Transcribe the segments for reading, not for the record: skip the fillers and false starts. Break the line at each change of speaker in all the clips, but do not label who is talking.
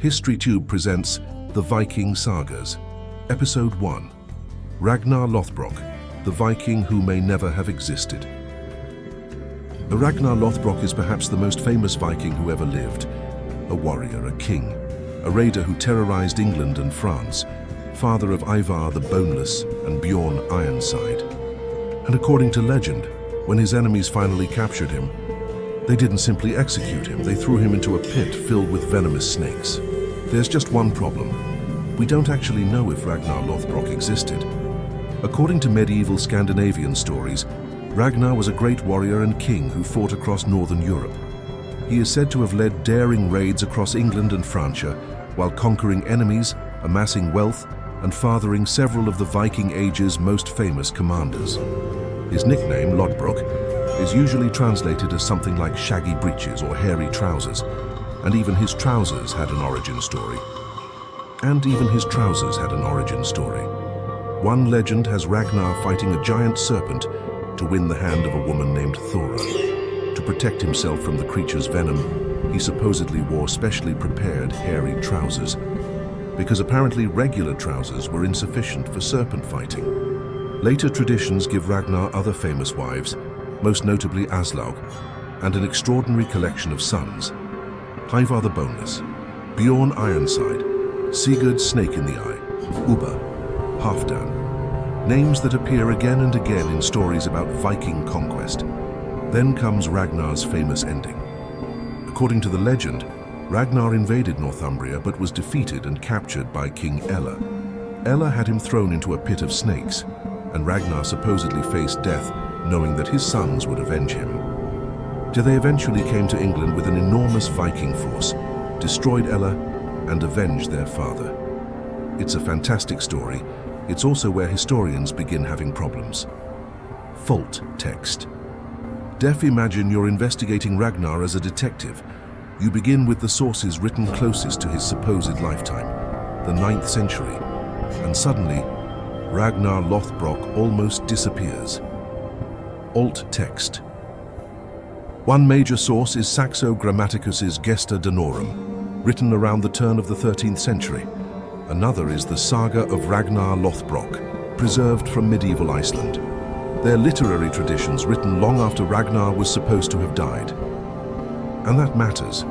HistoryTube presents The Viking Sagas, Episode 1, Ragnar Lothbrok, the Viking who may never have existed. Ragnar Lothbrok is perhaps the most famous Viking who ever lived. A warrior, a king, a raider who terrorized England and France, father of Ivar the Boneless and Bjorn Ironside. And according to legend, when his enemies finally captured him, they didn't simply execute him, they threw him into a pit filled with venomous snakes. There's just one problem. We don't actually know if Ragnar Lothbrok existed. According to medieval Scandinavian stories, Ragnar was a great warrior and king who fought across northern Europe. He is said to have led daring raids across England and Francia while conquering enemies, amassing wealth, and fathering several of the Viking Age's most famous commanders. His nickname, Lothbrok, is usually translated as something like shaggy breeches or hairy trousers, and even his trousers had an origin story. One legend has Ragnar fighting a giant serpent to win the hand of a woman named Thora. To protect himself from the creature's venom, he supposedly wore specially prepared hairy trousers, because apparently regular trousers were insufficient for serpent fighting. Later traditions give Ragnar other famous wives, most notably Aslaug, and an extraordinary collection of sons: Ivar the Boneless, Bjorn Ironside, Sigurd Snake in the Eye, Ubba, Halfdan, names that appear again and again in stories about Viking conquest. Then comes Ragnar's famous ending. According to the legend, Ragnar invaded Northumbria but was defeated and captured by King Ella. Ella had him thrown into a pit of snakes, and Ragnar supposedly faced death knowing that his sons would avenge him. They eventually came to England with an enormous Viking force, destroyed Ella, and avenged their father. It's a fantastic story. It's also where historians begin having problems. Fault text. Imagine you're investigating Ragnar as a detective. You begin with the sources written closest to his supposed lifetime, the 9th century, and suddenly, Ragnar Lothbrok almost disappears. Alt text. One major source is Saxo Grammaticus's Gesta Danorum, written around the turn of the 13th century. Another is the Saga of Ragnar Lothbrok, preserved from medieval Iceland. They're literary traditions written long after Ragnar was supposed to have died. And that matters,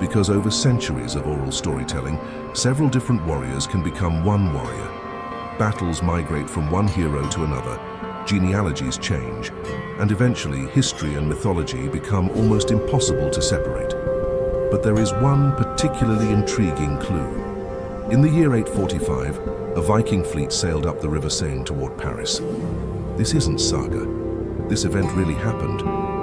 because over centuries of oral storytelling, several different warriors can become one warrior. Battles migrate from one hero to another, genealogies change, and eventually history and mythology become almost impossible to separate. But there is one particularly intriguing clue. In the year 845, a Viking fleet sailed up the River Seine toward Paris. This isn't saga. This event really happened.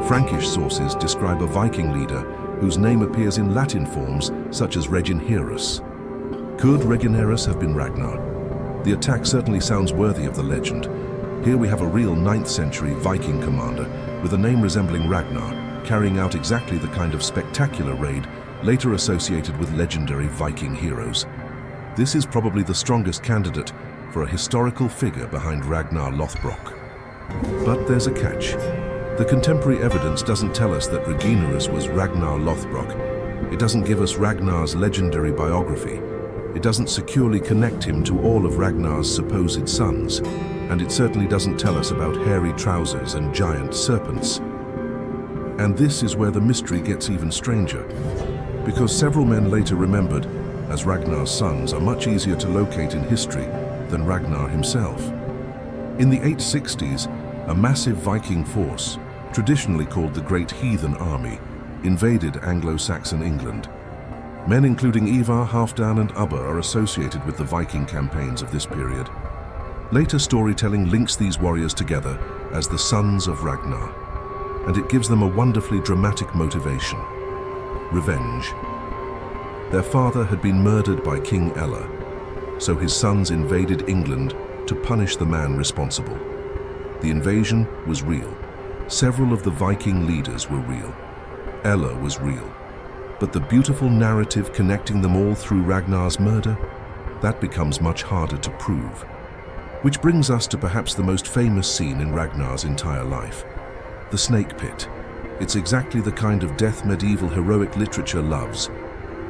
Frankish sources describe a Viking leader whose name appears in Latin forms such as Reginherus. Could Reginherus have been Ragnar? The attack certainly sounds worthy of the legend. Here we have a real 9th century Viking commander with a name resembling Ragnar, carrying out exactly the kind of spectacular raid later associated with legendary Viking heroes. This is probably the strongest candidate for a historical figure behind Ragnar Lothbrok. But there's a catch. The contemporary evidence doesn't tell us that Reginherus was Ragnar Lothbrok. It doesn't give us Ragnar's legendary biography. It doesn't securely connect him to all of Ragnar's supposed sons. And it certainly doesn't tell us about hairy trousers and giant serpents. And this is where the mystery gets even stranger, because several men later remembered, as Ragnar's sons are much easier to locate in history than Ragnar himself. In the 860s, a massive Viking force, traditionally called the Great Heathen Army, invaded Anglo-Saxon England. Men including Ivar, Halfdan, and Ubba are associated with the Viking campaigns of this period. Later storytelling links these warriors together as the sons of Ragnar, and it gives them a wonderfully dramatic motivation: revenge. Their father had been murdered by King Ella, so his sons invaded England to punish the man responsible. The invasion was real. Several of the Viking leaders were real. Ella was real. But the beautiful narrative connecting them all through Ragnar's murder, that becomes much harder to prove. Which brings us to perhaps the most famous scene in Ragnar's entire life: the snake pit. It's exactly the kind of death medieval heroic literature loves,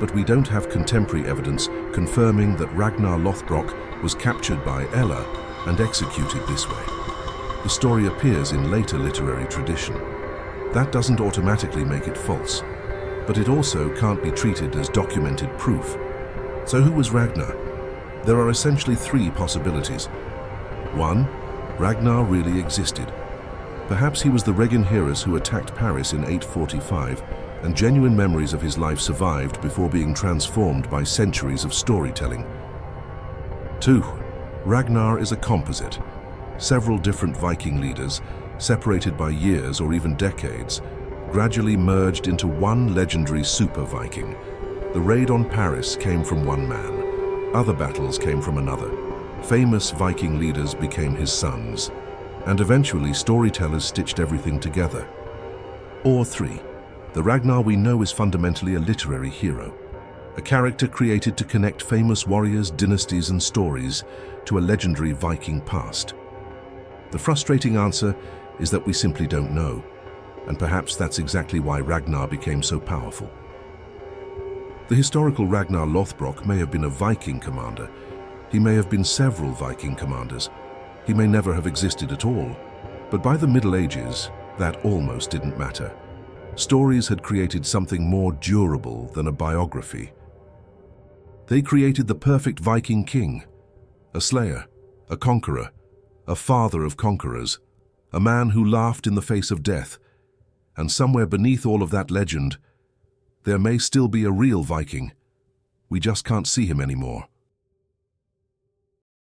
but we don't have contemporary evidence confirming that Ragnar Lothbrok was captured by Ella and executed this way. The story appears in later literary tradition. That doesn't automatically make it false, but it also can't be treated as documented proof. So who was Ragnar? There are essentially three possibilities. 1. Ragnar really existed. Perhaps he was the Regin who attacked Paris in 845, and genuine memories of his life survived before being transformed by centuries of storytelling. 2. Ragnar is a composite. Several different Viking leaders, separated by years or even decades, gradually merged into one legendary super Viking. The raid on Paris came from one man. Other battles came from another. Famous Viking leaders became his sons. And eventually storytellers stitched everything together. Or 3. The Ragnar we know is fundamentally a literary hero. A character created to connect famous warriors, dynasties and stories to a legendary Viking past. The frustrating answer is that we simply don't know. And perhaps that's exactly why Ragnar became so powerful. The historical Ragnar Lothbrok may have been a Viking commander. He may have been several Viking commanders. He may never have existed at all. But by the Middle Ages, that almost didn't matter. Stories had created something more durable than a biography. They created the perfect Viking king, a slayer, a conqueror, a father of conquerors, a man who laughed in the face of death. And somewhere beneath all of that legend, there may still be a real Viking. We just can't see him anymore.